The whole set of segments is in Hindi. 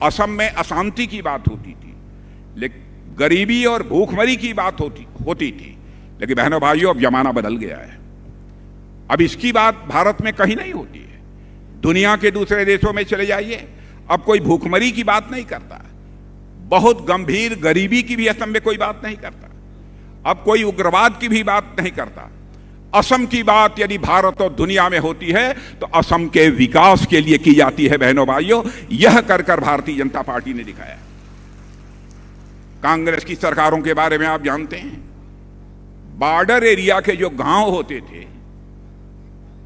असम में अशांति की बात होती थी, लेकिन गरीबी और भूखमरी की बात होती थी। लेकिन बहनों भाइयों, अब जमाना बदल गया है। अब इसकी बात भारत में कहीं नहीं होती है। दुनिया के दूसरे देशों में चले जाइए, अब कोई भूखमरी की बात नहीं करता, बहुत गंभीर गरीबी की भी असम में कोई बात नहीं करता, अब कोई उग्रवाद की भी बात नहीं करता। असम की बात यदि भारत और दुनिया में होती है तो असम के विकास के लिए की जाती है। बहनों भाइयों, यह कर भारतीय जनता पार्टी ने दिखाया। कांग्रेस की सरकारों के बारे में आप जानते हैं, बॉर्डर एरिया के जो गांव होते थे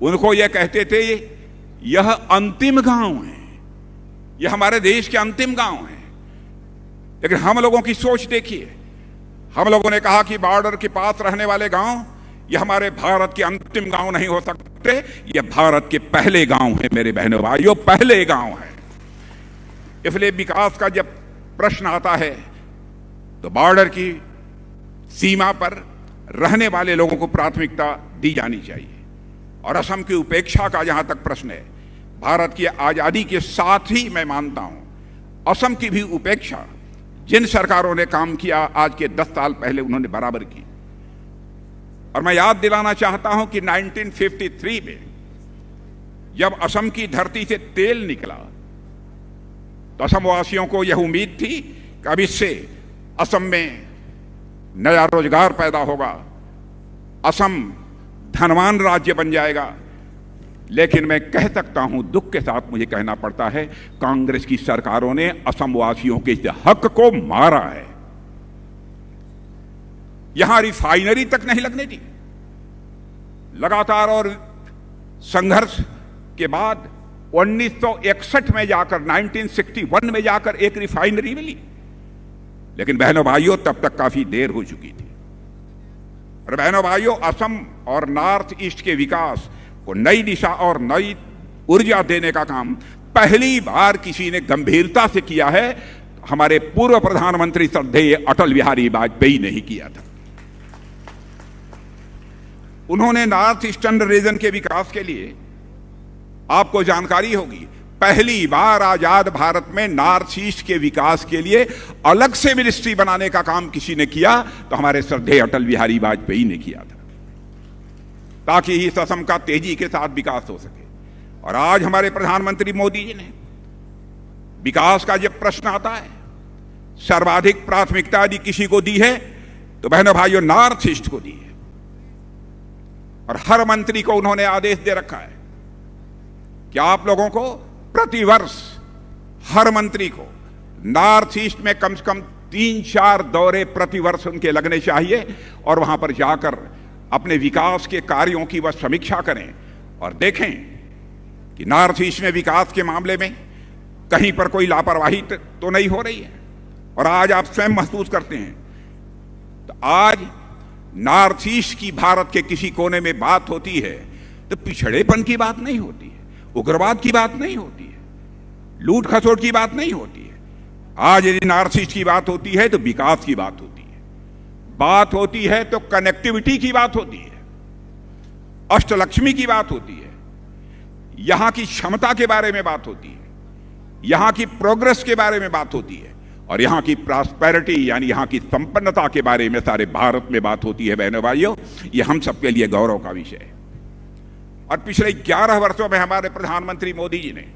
उनको यह कहते थे यह अंतिम गांव है, यह हमारे देश के अंतिम गांव हैं। लेकिन हम लोगों की सोच देखिए, हम लोगों ने कहा कि बॉर्डर के पास रहने वाले गांव ये हमारे भारत के अंतिम गांव नहीं हो सकते, ये भारत के पहले गांव हैं। मेरे बहनों भाइयों, पहले गांव हैं। इसलिए विकास का जब प्रश्न आता है तो बॉर्डर की सीमा पर रहने वाले लोगों को प्राथमिकता दी जानी चाहिए। और असम की उपेक्षा का जहां तक प्रश्न है, भारत की आजादी के साथ ही मैं मानता हूं असम की भी उपेक्षा जिन सरकारों ने काम किया आज के 10 साल पहले उन्होंने बराबर की। और मैं याद दिलाना चाहता हूं कि 1953 में जब असम की धरती से तेल निकला तो असम वासियों को यह उम्मीद थी कि अब इससे असम में नया रोजगार पैदा होगा, असम धनवान राज्य बन जाएगा। लेकिन मैं कह सकता हूं, दुख के साथ मुझे कहना पड़ता है, कांग्रेस की सरकारों ने असम वासियों के इस हक को मारा है। यहां रिफाइनरी तक नहीं लगने दी। लगातार और संघर्ष के बाद 1961 में जाकर 1961 में जाकर एक रिफाइनरी मिली। लेकिन बहनों भाइयों, तब तक काफी देर हो चुकी थी। और बहनों भाइयों, असम और नॉर्थ ईस्ट के विकास को नई दिशा और नई ऊर्जा देने का काम पहली बार किसी ने गंभीरता से किया है। हमारे पूर्व प्रधानमंत्री श्रद्धेय अटल बिहारी वाजपेयी ने ही किया था। उन्होंने नॉर्थ ईस्टर्न रीजन के विकास के लिए, आपको जानकारी होगी, पहली बार आजाद भारत में नॉर्थ ईस्ट के विकास के लिए अलग से मिनिस्ट्री बनाने का काम किसी ने किया तो हमारे श्रद्धेय अटल बिहारी वाजपेयी ने किया था, ताकि इस असम का तेजी के साथ विकास हो सके। और आज हमारे प्रधानमंत्री मोदी जी ने विकास का जब प्रश्न आता है, सर्वाधिक प्राथमिकता यदि किसी को दी है तो बहनों भाइयों नॉर्थ ईस्ट को दी है। और हर मंत्री को उन्होंने आदेश दे रखा है कि आप लोगों को प्रतिवर्ष हर मंत्री को नॉर्थ ईस्ट में कम से कम 3-4 दौरे प्रतिवर्ष उनके लगने चाहिए और वहां पर जाकर अपने विकास के कार्यों की वह समीक्षा करें और देखें कि नॉर्थ ईस्ट में विकास के मामले में कहीं पर कोई लापरवाही तो नहीं हो रही है। और आज आप स्वयं महसूस करते हैं तो आज नॉर्थ ईस्ट की भारत के किसी कोने में बात होती है तो पिछड़ेपन की बात नहीं होती है, उग्रवाद की बात नहीं होती है, लूट खसोट की बात नहीं होती है। आज यदि नॉर्थ ईस्ट की बात होती है तो विकास की बात होती है, बात होती है तो कनेक्टिविटी की बात होती है, अष्टलक्ष्मी की बात होती है, यहां की क्षमता के बारे में बात होती है, यहां की प्रोग्रेस के बारे में बात होती है और यहां की प्रॉस्पेरिटी यानी यहां की संपन्नता के बारे में सारे भारत में बात होती है। बहनों भाइयों, यह हम सबके लिए गौरव का विषय है। और पिछले 11 वर्षों में हमारे प्रधानमंत्री मोदी जी ने,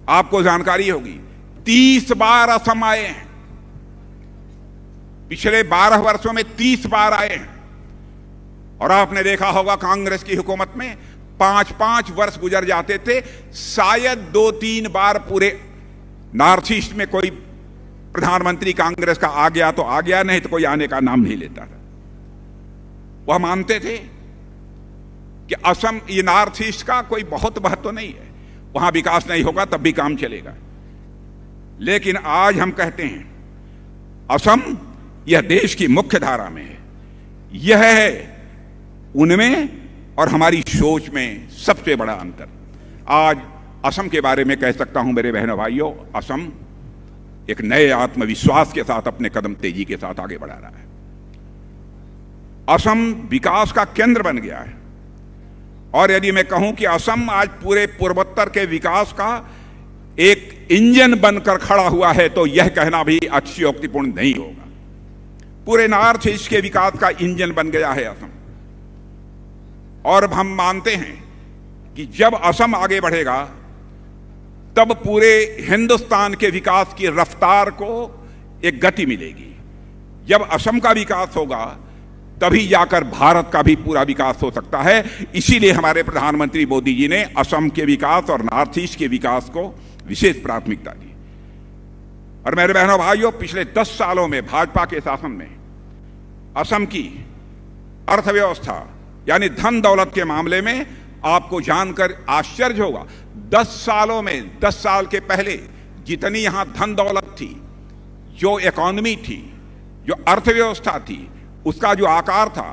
आपको जानकारी होगी, 30 बार असम आए हैं। पिछले 12 वर्षों में 30 बार आए हैं। और आपने देखा होगा कांग्रेस की हुकूमत में 5-5 वर्ष गुजर जाते थे, शायद 2-3 बार पूरे नॉर्थ ईस्ट में कोई प्रधानमंत्री कांग्रेस का आ गया तो आ गया, नहीं तो कोई आने का नाम नहीं लेता था। वह मानते थे कि असम, ये नॉर्थ ईस्ट का कोई बहुत महत्व नहीं है, वहां विकास नहीं होगा तब भी काम चलेगा। लेकिन आज हम कहते हैं असम यह देश की मुख्य धारा में है। यह है उनमें और हमारी सोच में सबसे बड़ा अंतर। आज असम के बारे में कह सकता हूं मेरे बहनों भाइयों, असम एक नए आत्मविश्वास के साथ अपने कदम तेजी के साथ आगे बढ़ा रहा है। असम विकास का केंद्र बन गया है। और यदि मैं कहूं कि असम आज पूरे पूर्वोत्तर के विकास का एक इंजन बनकर खड़ा हुआ है तो यह कहना भी अतिशयोक्तिपूर्ण नहीं होगा। पूरे नॉर्थ ईस्ट के विकास का इंजन बन गया है असम, और हम मानते हैं कि जब असम आगे बढ़ेगा तब पूरे हिंदुस्तान के विकास की रफ्तार को एक गति मिलेगी। जब असम का विकास होगा तभी जाकर भारत का भी पूरा विकास हो सकता है। इसीलिए हमारे प्रधानमंत्री मोदी जी ने असम के विकास और नॉर्थ ईस्ट के विकास को विशेष प्राथमिकता दी। और मेरे बहनों भाइयों, पिछले 10 सालों में भाजपा के शासन में असम की अर्थव्यवस्था यानी धन दौलत के मामले में आपको जानकर आश्चर्य होगा, 10 सालों में, 10 साल के पहले जितनी यहां धन दौलत थी, जो इकोनॉमी थी, जो अर्थव्यवस्था थी, उसका जो आकार था,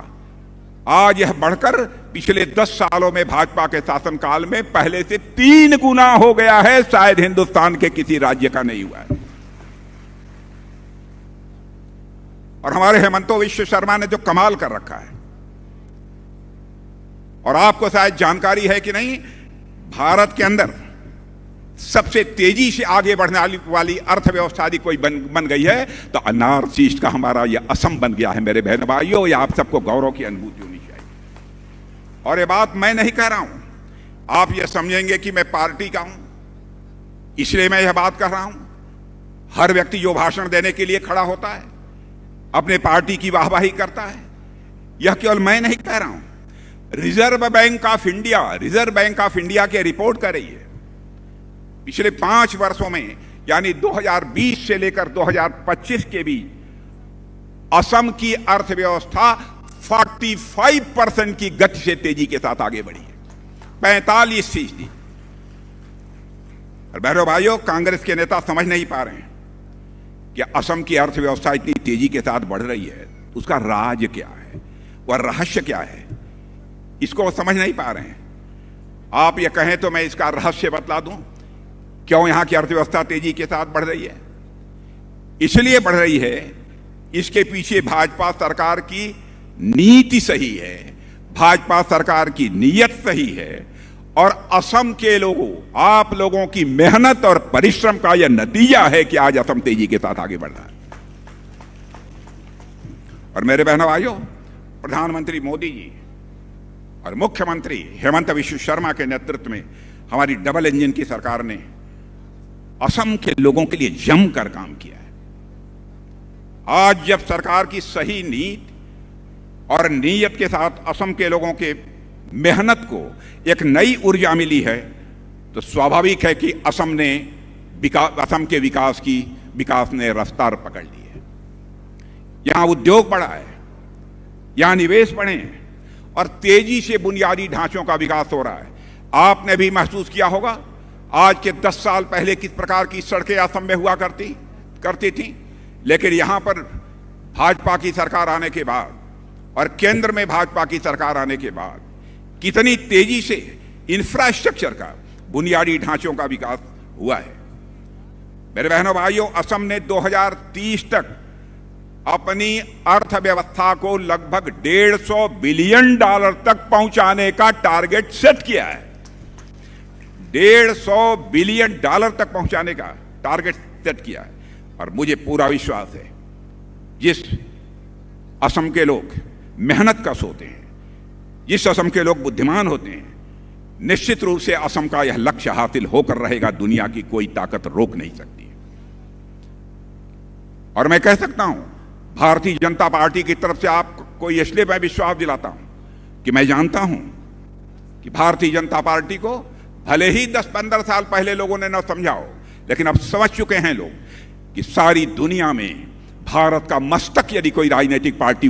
आज यह बढ़कर पिछले 10 सालों में भाजपा के शासनकाल में पहले से 3 गुना हो गया है। शायद हिंदुस्तान के किसी राज्य का नहीं हुआ है। और हमारे हेमंतो विश्व शर्मा ने जो कमाल कर रखा है, और आपको शायद जानकारी है कि नहीं, भारत के अंदर सबसे तेजी से आगे बढ़ने वाली अर्थव्यवस्था यदि कोई बन गई है तो नॉर्थ ईस्ट का हमारा यह असम बन गया है। मेरे बहन भाइयों, ये आप सबको गौरव की अनुभूति होनी चाहिए। और ये बात मैं नहीं कह रहा हूं, आप ये समझेंगे कि मैं पार्टी का हूं इसलिए मैं यह बात कर रहा हूं। हर व्यक्ति जो भाषण देने के लिए खड़ा होता है अपने पार्टी की वाहवाही करता है, यह केवल मैं नहीं कह रहा हूं। रिजर्व बैंक ऑफ इंडिया की रिपोर्ट कर रही है, पिछले 5 वर्षों में यानी 2020 से लेकर 2025 के बीच असम की अर्थव्यवस्था 45% की गति से तेजी के साथ आगे बढ़ी है, 45%। और बहनों भाइयों, कांग्रेस के नेता समझ नहीं पा रहे हैं कि असम की अर्थव्यवस्था इतनी तेजी के साथ बढ़ रही है, उसका राज क्या है, वह रहस्य क्या है, इसको समझ नहीं पा रहे हैं। आप ये कहें तो मैं इसका रहस्य बतला दूं, क्यों यहां की अर्थव्यवस्था तेजी के साथ बढ़ रही है। इसलिए बढ़ रही है, इसके पीछे भाजपा सरकार की नीति सही है, भाजपा सरकार की नीयत सही है, और असम के लोगों, आप लोगों की मेहनत और परिश्रम का यह नतीजा है कि आज असम तेजी के साथ आगे बढ़ रहा है। और मेरे बहनों भाइयों, प्रधानमंत्री मोदी जी और मुख्यमंत्री हेमंत विश्व शर्मा के नेतृत्व में हमारी डबल इंजन की सरकार ने असम के लोगों के लिए जमकर काम किया है। आज जब सरकार की सही नीति और नीयत के साथ असम के लोगों के मेहनत को एक नई ऊर्जा मिली है, तो स्वाभाविक है कि असम के विकास ने रफ्तार पकड़ ली है। यहां उद्योग बढ़ा है, यहां निवेश बढ़े हैं, और तेजी से बुनियादी ढांचों का विकास हो रहा है। आपने भी महसूस किया होगा, आज के 10 साल पहले किस प्रकार की सड़कें असम में हुआ करती थी, लेकिन यहां पर भाजपा की सरकार आने के बाद और केंद्र में भाजपा की सरकार आने के बाद कितनी तेजी से इंफ्रास्ट्रक्चर का, बुनियादी ढांचों का विकास हुआ है। मेरे बहनों भाइयों, असम ने 2030 तक अपनी अर्थव्यवस्था को लगभग $150 बिलियन तक पहुंचाने का टारगेट सेट किया है। $150 बिलियन तक पहुंचाने का टारगेट सेट किया है। और मुझे पूरा विश्वास है, जिस असम के लोग मेहनत कश होते हैं, जिस असम के लोग बुद्धिमान होते हैं, निश्चित रूप से असम का यह लक्ष्य हासिल होकर रहेगा। दुनिया की कोई ताकत रोक नहीं सकती। और मैं कह सकता हूं, भारतीय जनता पार्टी की तरफ से आपको इसलिए मैं विश्वास दिलाता हूं कि मैं जानता हूं कि भारतीय जनता पार्टी को भले ही 10-15 साल पहले लोगों ने न समझा हो, लेकिन अब समझ चुके हैं लोग कि सारी दुनिया में भारत का मस्तक यदि कोई राजनीतिक पार्टी